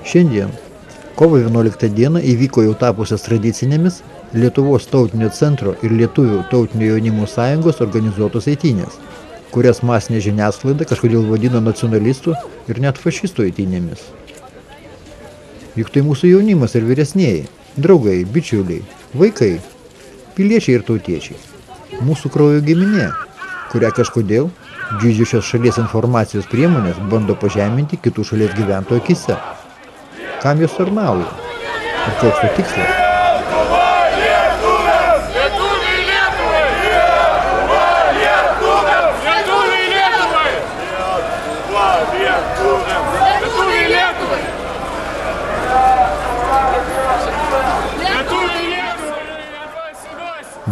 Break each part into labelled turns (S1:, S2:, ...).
S1: Šiandien, kovo 11 dieną, įvyko jau tapusias tradicinėmis Lietuvos tautinio centro ir Lietuvių tautinio jaunimo sąjungos organizuotos eitynės, kurias masinė žiniasklaida kažkodėl vadino nacionalistų ir net fašistų eitynėmis. Juk tai mūsų jaunimas ir vyresnieji, draugai, bičiuliai, vaikai, piliečiai ir tautiečiai. Mūsų kraujo giminė, kurią kažkodėl didžiosios šalies informacijos priemonės bando pažeminti kitų šalies gyventojų akyse. Kam jos tarnauja? Ir koks to tikslas?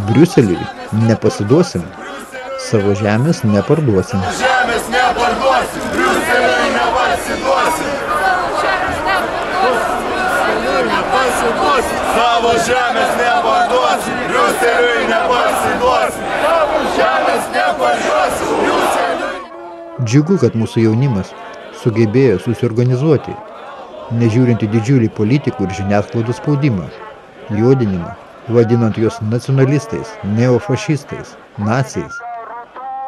S1: Briuseliui nepasiduosim, savo žemės neparduosim.
S2: Žemės neparduosim, Briuseliui nepasiduosim. Savo žemės neparduosim, Briuseliui nepasiduosim. Savo žemės neparduosim, Briuseliui.
S1: Džiugu, kad mūsų jaunimas sugebėjo susiorganizuoti, nežiūrint į didžiulį politikų ir žiniasklaidos spaudimą, juodinimą, vadinant juos nacionalistais, neofašistais, naciais.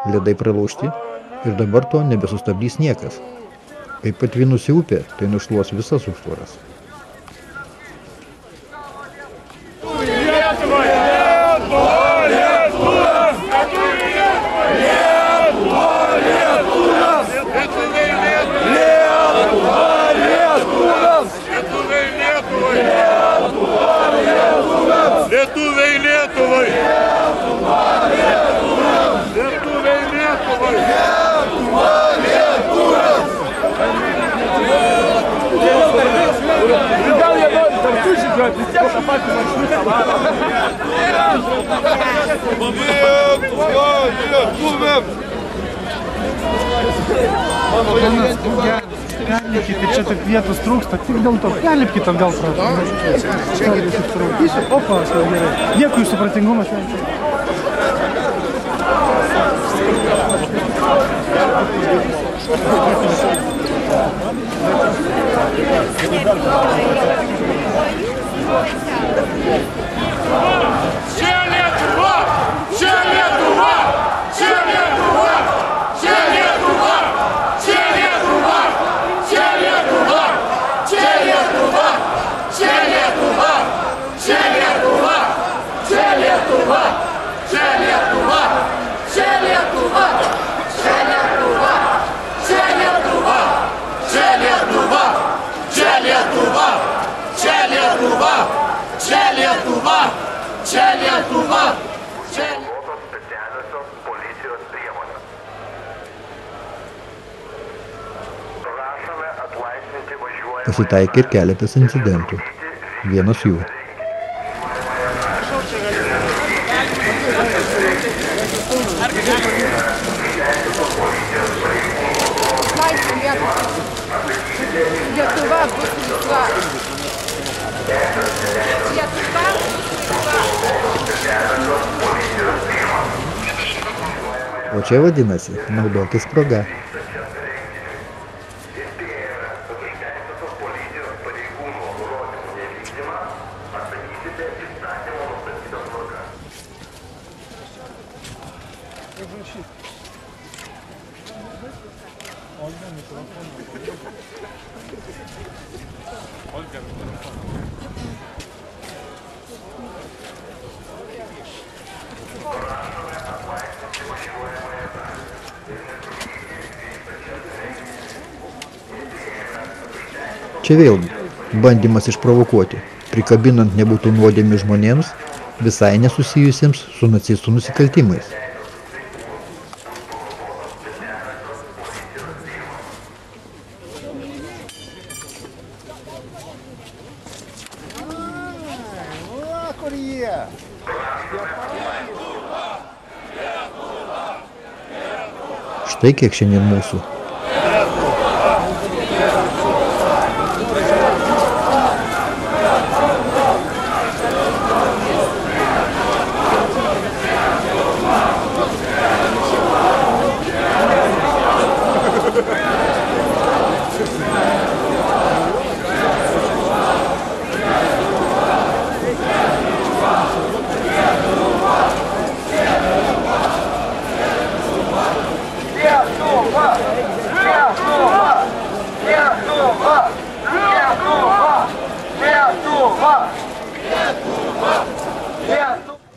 S1: Ledai pralaužti ir dabar to nebesustabdys niekas. Kaip patvinusi upė, tai nušluos visas užtvaras.
S2: Lietuviai Lietuvai! Lietuviai Lietuvai! Lietuva Lietuvas! Gal jie nori kartu žygiuoti, vis tiek tą patį maršrutą varo. Lietuva Lietuvėm!
S3: Perlipkite, čia tik vietos trūksta, tik dėl to. Perlipkite atgal prašau. Opa, gerai. Dėkui už supratingumą.
S2: Čia Lietuva! Čia Lietuva! Čia Lietuva! Čia Lietuva! Čia Lietuva! Čia Lietuva! Čia Lietuva! Čia Lietuva! Čia Lietuva! Čia Lietuva! Čia Lietuva! Čia Lietuva! Čia Lietuva! Čia Lietuva! Čia Lietuva! Čia Lietuva! Čia Lietuva! Čia Lietuva! Čia Lietuva! Čia specialiosios policijos priemonės. Prašome atlaisvinti važiuojamą.
S1: Pasitaikė ir keletas incidentų. Vienas jų.
S4: Lietuva bus laisva. Lietuva bus laisva.
S1: O čia vadinasi naudotis proga. Čia vėlgi bandymas išprovokuoti, prikabinant nebūtų nuodėmių žmonėms, visai nesusijusiems su nacistų nusikaltimais. Štai kiek šiandien mūsų.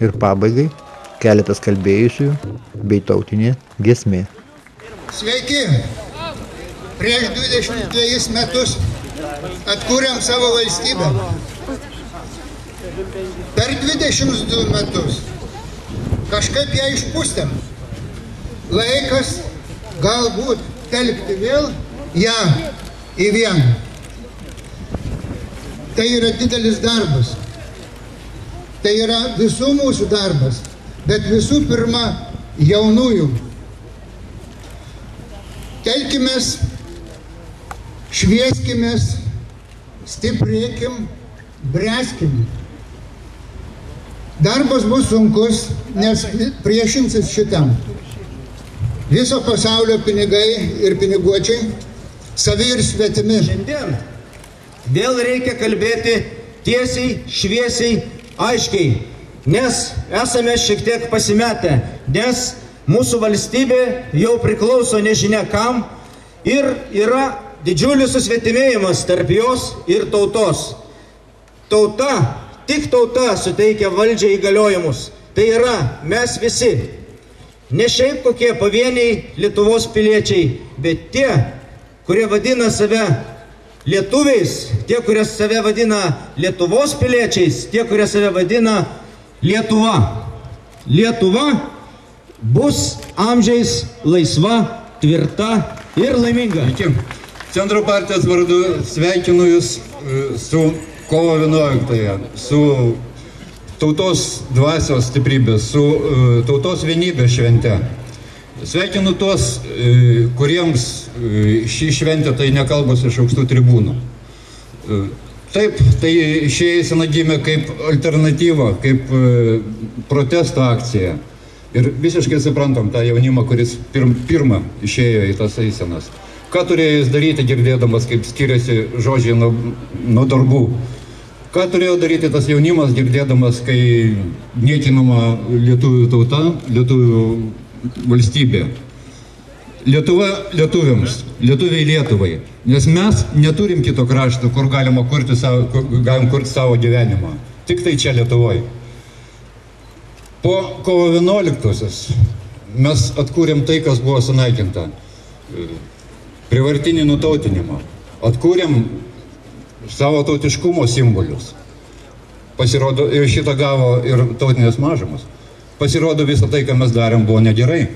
S1: Ir pabaigai keletas kalbėjusių bei tautinė giesmė.
S5: Sveiki! Prieš 22 metus atkūrėm savo valstybę. Per 22 metus kažkaip ją išpūstėm. Laikas galbūt telkti vėl ją į vieną. Tai yra didelis darbas. Tai yra visų mūsų darbas, bet visų pirma jaunųjų. Telkimės, švieskimės, stiprėkim, bręskim. Darbas bus sunkus, nes priešinsis šitam. Viso pasaulio pinigai ir piniguočiai, savi ir svetimi.
S6: Šiandien vėl reikia kalbėti tiesiai, šviesiai, aiškiai, nes esame šiek tiek pasimetę, nes mūsų valstybė jau priklauso nežinia kam ir yra didžiulis susvetimėjimas tarp jos ir tautos. Tauta, tik tauta suteikia valdžiai įgaliojimus. Tai yra mes visi. Ne šiaip kokie pavieniai Lietuvos piliečiai, bet tie, kurie vadina save lietuviais, tie, kurie save vadina Lietuvos piliečiais, tie, kurie save vadina Lietuva. Lietuva bus amžiais laisva, tvirta ir laiminga.
S7: Centro partijos vardu sveikinu Jūs su kovo 11-ąją, su tautos dvasios stiprybės, su tautos vienybės švente. Sveikinu tuos, kuriems šį šventę tai nekalbos iš aukštų tribūnų. Taip, tai ši eisena gimė kaip alternatyva, kaip protesto akcija. Ir visiškai suprantam tą jaunimą, kuris pirmą išėjo į tas eisenas. Ką turėjo jis daryti, girdėdamas, kaip skiriasi žodžiai nuo darbų? Ką turėjo daryti tas jaunimas, girdėdamas, kai niekinama lietuvių tauta, lietuvių valstybė? Lietuva lietuviams, lietuviai Lietuvai. Nes mes neturim kito krašto, kur galim kurti savo gyvenimą. Tik tai čia Lietuvoje. Po kovo 11-osios mes atkūrėm tai, kas buvo sunaikinta. Privartinį nutautinimą. Atkūrėm savo tautiškumo simbolius. Pasirodo, ir šitą gavo ir tautinės mažumas. Pasirodo, visą tai, ką mes darėm, buvo negerai.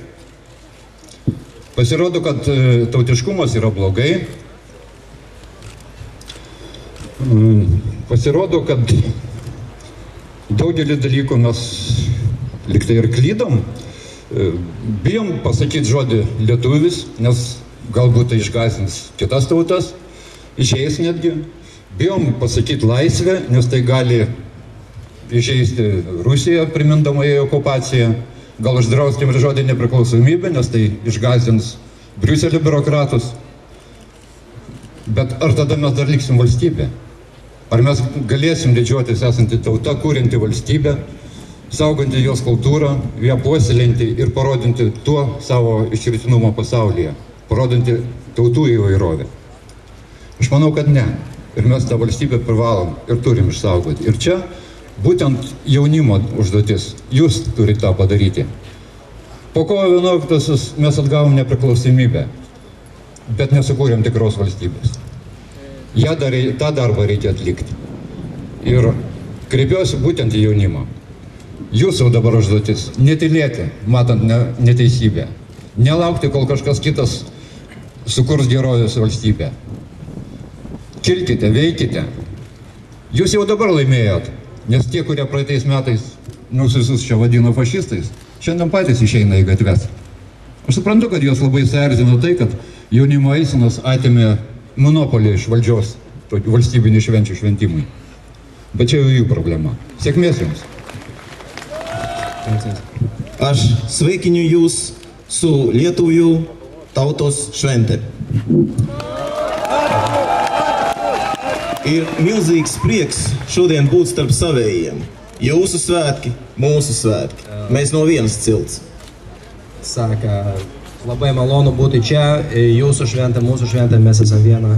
S7: Pasirodo, kad tautiškumas yra blogai. Pasirodo, kad daugelį dalykų mes liktai ir klydom. Bijom pasakyti žodį lietuvis, nes galbūt tai išgąsdins kitas tautas, išeis netgi. Bijom pasakyti laisvę, nes tai gali išeisti Rusiją, primindama į okupaciją. Gal uždrauskim ir žodį nepriklausomybę, nes tai išgąsdins Briuselio biurokratus. Bet ar tada mes dar liksim valstybė? Ar mes galėsim didžiuotis esanti tauta, kūrinti valstybę, sauganti jos kultūrą, ją puoselinti ir parodinti tuo savo išskirtinumą pasaulyje, parodinti tautų įvairovę? Aš manau, kad ne. Ir mes tą valstybę privalom ir turim išsaugoti. Ir čia būtent jaunimo užduotis. Jūs turite tą padaryti. Po kovo 11-osios mes atgavom nepriklausomybę, bet nesukūrėm tikros valstybės. tą darbą reikia atlikti. Ir kreipiuosi būtent į jaunimą. Jūsų dabar užduotis netylėti, matant neteisybę. Nelaukti, kol kažkas kitas sukurs gerovės valstybę. Kilkite, veikite. Jūs jau dabar laimėjot, nes tie, kurie praeitais metais mūsų visus čia vadino fašistais, šiandien patys išeina į gatves. Aš suprantu, kad jos labai suerzino tai, kad jaunimo eisenos atėmė monopolį iš valdžios valstybinių švenčių šventimui. Bet čia jau jų problema. Sėkmės jums.
S8: Aš sveikinu jūs su lietuvių tautos švente. Ir milzīgs prieks šodien būt starp savējiem. Jūsu svētki, mūsu svētki. Mēs no vienas cilts.
S9: Saka, labai malonu būti čia, jūsų šventė, mūsų šventė, mes esame viena.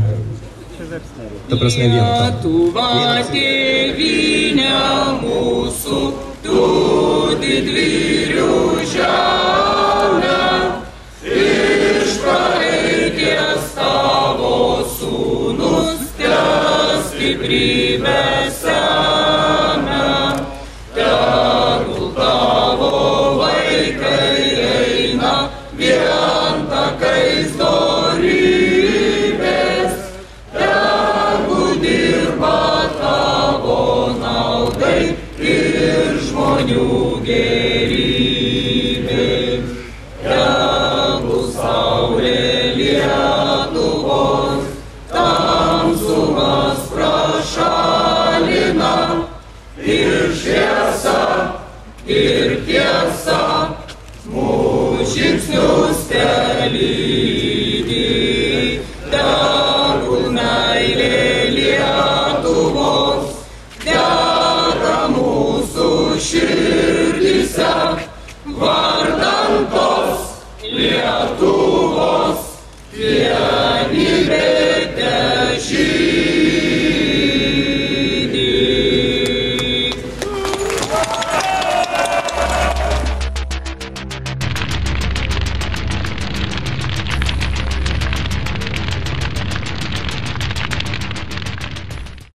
S9: Ta prasme viena. Lietuva tėvynė mūsų, tu
S10: Ir tiesa, mūsų žingsnius kelyje.